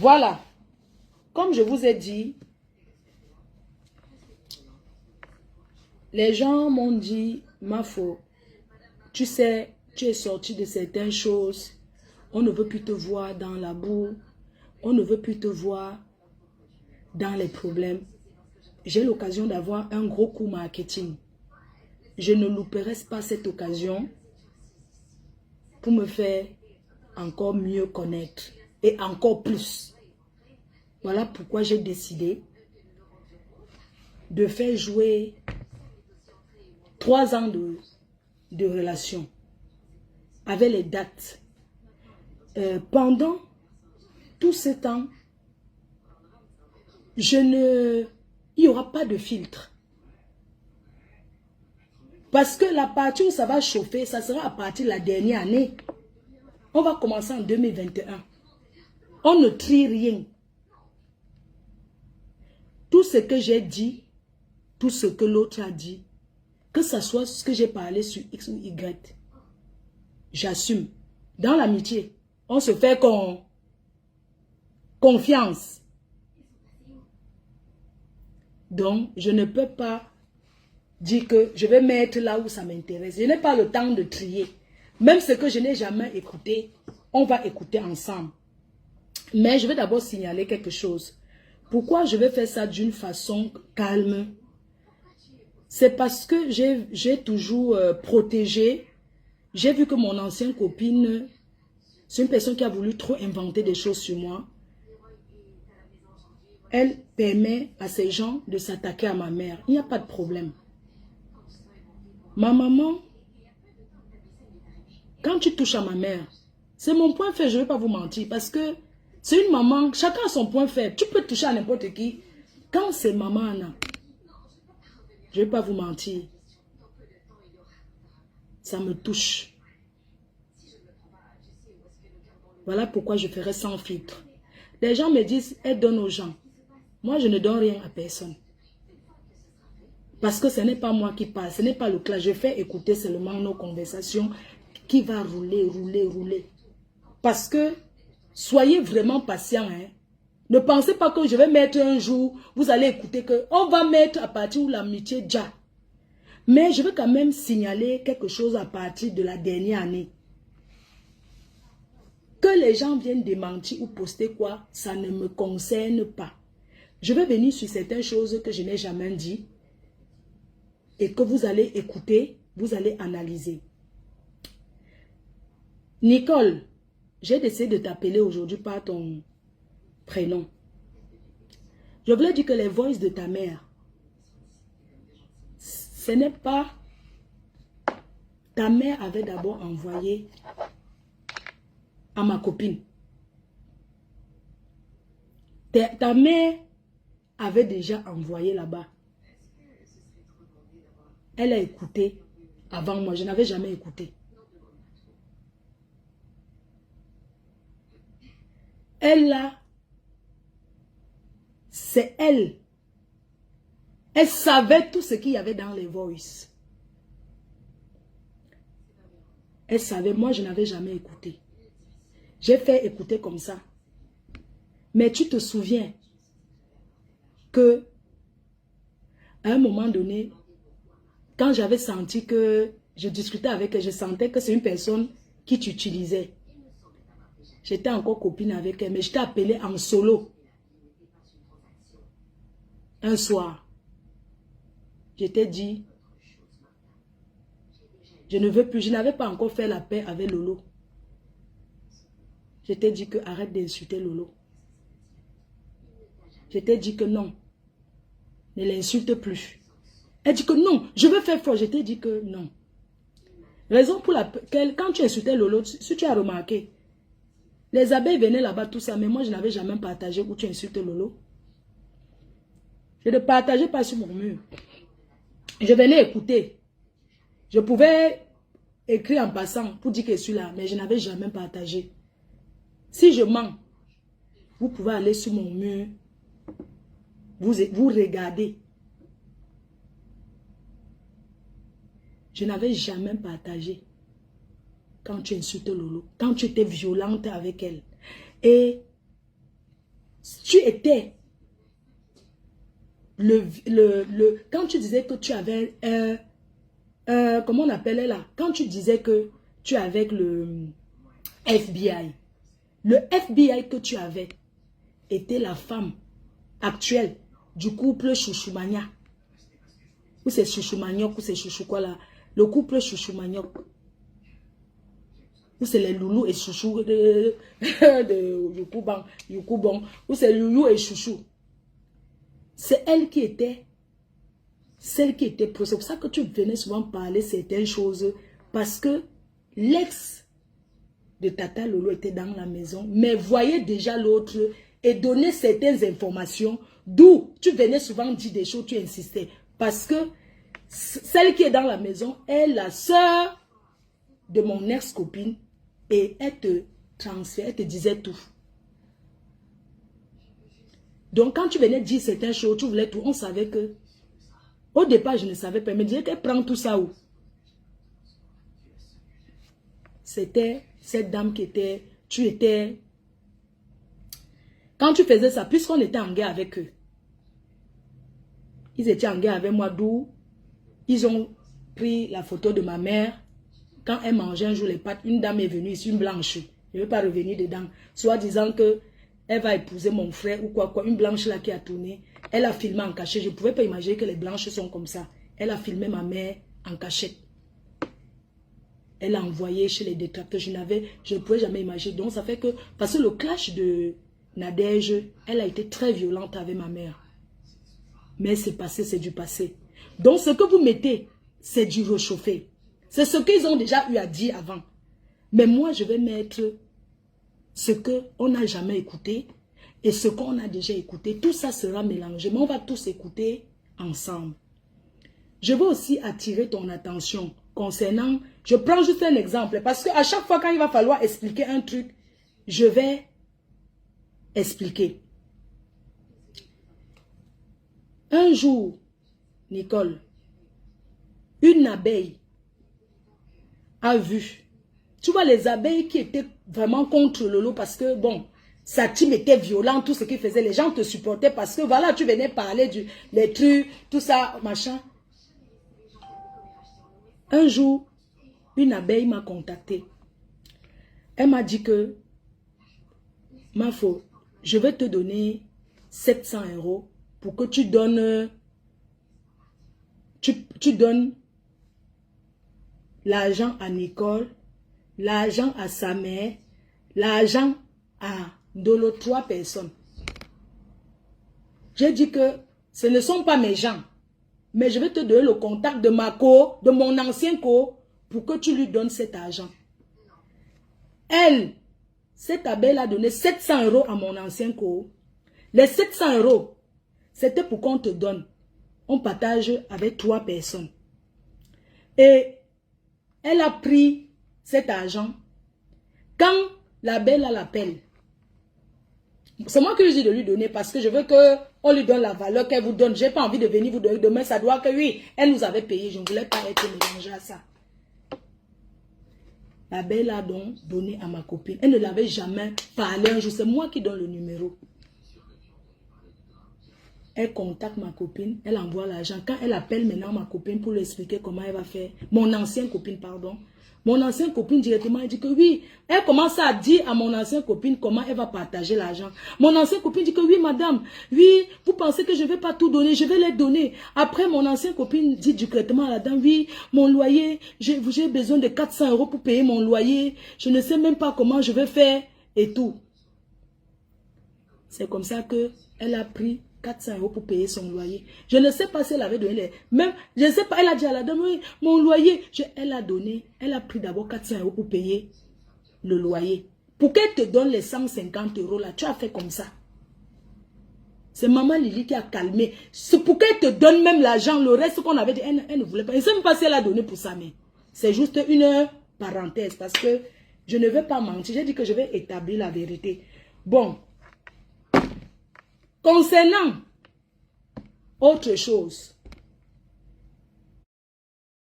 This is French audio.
Voilà. Comme je vous ai dit, les gens m'ont dit, Mafo, tu sais, tu es sorti de certaines choses. On ne veut plus te voir dans la boue. On ne veut plus te voir dans les problèmes. J'ai l'occasion d'avoir un gros coup marketing. Je ne louperai pas cette occasion pour me faire encore mieux connaître et encore plus. Voilà pourquoi j'ai décidé de faire jouer 3 ans de relation avec les dates. Pendant tout ce temps, il n'y aura pas de filtre. Parce que la partie où ça va chauffer, ça sera à partir de la dernière année. On va commencer en 2021. On ne trie rien. Tout ce que j'ai dit, tout ce que l'autre a dit, que ce soit ce que j'ai parlé sur X ou Y, j'assume. Dans l'amitié, on se fait confiance. Donc, je ne peux pas dire que je vais mettre là où ça m'intéresse. Je n'ai pas le temps de trier. Même ce que je n'ai jamais écouté, on va écouter ensemble. Mais je vais d'abord signaler quelque chose. Pourquoi je vais faire ça d'une façon calme? C'est parce que j'ai toujours protégé. J'ai vu que mon ancienne copine, c'est une personne qui a voulu trop inventer des choses sur moi. Elle permet à ces gens de s'attaquer à ma mère. Il n'y a pas de problème. Ma maman, quand tu touches à ma mère, c'est mon point faible, je ne vais pas vous mentir. Parce que c'est une maman, chacun a son point faible. Tu peux toucher à n'importe qui. Quand c'est maman Anna, je ne vais pas vous mentir. Ça me touche. Voilà pourquoi je ferai sans filtre. Les gens me disent, elle donne aux gens. Moi, je ne donne rien à personne. Parce que ce n'est pas moi qui parle, ce n'est pas le clash. Je fais écouter seulement nos conversations qui va rouler, rouler, rouler. Parce que, soyez vraiment patients. Hein. Ne pensez pas que je vais mettre un jour, vous allez écouter que on va mettre à partir de l'amitié déjà. Mais je veux quand même signaler quelque chose à partir de la dernière année. Que les gens viennent démentir ou poster quoi, ça ne me concerne pas. Je vais venir sur certaines choses que je n'ai jamais dit et que vous allez écouter, vous allez analyser. Nicole, j'ai décidé de t'appeler aujourd'hui par ton prénom. Je voulais dire que les voices de ta mère, ce n'est pas... Ta mère avait d'abord envoyé à ma copine. Ta mère avait déjà envoyé là-bas. Elle a écouté avant moi. Je n'avais jamais écouté. Elle là, c'est elle. Elle savait tout ce qu'il y avait dans les voices. Elle savait, moi je n'avais jamais écouté. J'ai fait écouter comme ça. Mais tu te souviens que à un moment donné, quand j'avais senti que je discutais avec elle, je sentais que c'est une personne qui t'utilisait. J'étais encore copine avec elle, mais je t'ai appelé en solo. Un soir, je t'ai dit, je ne veux plus, je n'avais pas encore fait la paix avec Lolo. Je t'ai dit que arrête d'insulter Lolo. Je t'ai dit que non, ne l'insulte plus. Elle dit que non, je veux faire fort. Je t'ai dit que non. Raison pour laquelle, quand tu insultais Lolo, si tu as remarqué, les abeilles venaient là-bas, tout ça, mais moi je n'avais jamais partagé où tu insultes Lolo. Je ne partageais pas sur mon mur. Je venais écouter. Je pouvais écrire en passant pour dire que je suis là, mais je n'avais jamais partagé. Si je mens, vous pouvez aller sur mon mur, vous regardez. Je n'avais jamais partagé quand tu insultes Lolo, quand tu étais violente avec elle. Et Tu étais quand tu disais que tu avais comment on appelait là? Quand tu disais que tu avais le FBI. Le FBI que tu avais était la femme actuelle du couple Chouchou-Magnac. Ou c'est Chouchou-Magnac ou c'est Chouchou quoi là? Le couple Chouchou-Magnac. Ou c'est les Loulou et Chouchou de Youkouban. Ou c'est Loulou et Chouchou. C'est elle qui était, celle qui était pro. C'est pour ça que tu venais souvent parler certaines choses. Parce que l'ex de Tata Lolo était dans la maison. Mais voyait déjà l'autre et donnait certaines informations. D'où tu venais souvent dire des choses, tu insistais. Parce que celle qui est dans la maison est la sœur de mon ex-copine. Et elle te transfère, elle te disait tout. Donc, quand tu venais dire certaines choses, tu voulais tout, on savait que... Au départ, je ne savais pas, mais disais qu'elle prend tout ça où? C'était cette dame qui était... Tu étais... Quand tu faisais ça, puisqu'on était en guerre avec eux, ils étaient en guerre avec moi, d'où ils ont pris la photo de ma mère. Quand elle mangeait un jour les pâtes, une dame est venue ici, une blanche. Je ne veux pas revenir dedans. Soit disant que elle va épouser mon frère ou quoi, une blanche là qui a tourné. Elle a filmé en cachette. Je ne pouvais pas imaginer que les blanches sont comme ça. Elle a filmé ma mère en cachette. Elle a envoyé chez les détracteurs. Je ne pouvais jamais imaginer. Donc ça fait que, parce que le clash de Nadège, elle a été très violente avec ma mère. Mais c'est passé, c'est du passé. Donc ce que vous mettez, c'est du réchauffé. C'est ce qu'ils ont déjà eu à dire avant. Mais moi, je vais mettre ce qu'on n'a jamais écouté et ce qu'on a déjà écouté. Tout ça sera mélangé, mais on va tous écouter ensemble. Je veux aussi attirer ton attention concernant... Je prends juste un exemple parce qu'à chaque fois quand il va falloir expliquer un truc, je vais expliquer. Un jour, Nicole, une abeille a vu. Tu vois les abeilles qui étaient vraiment contre Lolo parce que, bon, sa team était violente, tout ce qu'il faisait. Les gens te supportaient parce que, voilà, tu venais parler des trucs, tout ça, machin. Un jour, une abeille m'a contacté. Elle m'a dit que, Mafo, je vais te donner 700 € pour que tu donnes, tu donnes l'argent à Nicole, l'argent à sa mère, l'argent à Dolo, 3 personnes. J'ai dit que ce ne sont pas mes gens, mais je vais te donner le contact de ma co, de mon ancien co, pour que tu lui donnes cet argent. Elle, cette abeille a donné 700 € à mon ancien co. Les 700 €, c'était pour qu'on te donne. On partage avec 3 personnes. Et elle a pris cet argent. Quand l'abeille l'appelle, c'est moi qui lui dis de lui donner parce que je veux qu'on lui donne la valeur qu'elle vous donne. Je n'ai pas envie de venir vous donner demain. Ça doit que oui, elle nous avait payé. Je ne voulais pas être mélangée à ça. L'abeille l'a donc donné à ma copine. Elle ne l'avait jamais parlé un jour. C'est moi qui donne le numéro. Elle contacte ma copine, elle envoie l'argent. Quand elle appelle maintenant ma copine pour lui expliquer comment elle va faire, mon ancienne copine, pardon, mon ancienne copine directement elle dit que oui, elle commence à dire à mon ancienne copine comment elle va partager l'argent. Mon ancienne copine dit que oui madame, oui, vous pensez que je ne vais pas tout donner, je vais les donner. Après mon ancienne copine dit directement à la dame, oui, mon loyer, j'ai besoin de 400 € pour payer mon loyer, je ne sais même pas comment je vais faire et tout. C'est comme ça que elle a pris 400 € pour payer son loyer. Je ne sais pas si elle avait donné les... Même, je ne sais pas, elle a dit à la dame, oui, mon loyer. Elle a donné, elle a pris d'abord 400 € pour payer le loyer. Pour qu'elle te donne les 150 € là, tu as fait comme ça. C'est maman Lily qui a calmé. C'est pour qu'elle te donne même l'argent, le reste qu'on avait dit, elle ne voulait pas. Je ne sais même pas si elle a donné pour ça, mais c'est juste une parenthèse parce que je ne veux pas mentir. J'ai dit que je vais établir la vérité. Bon. Concernant autre chose,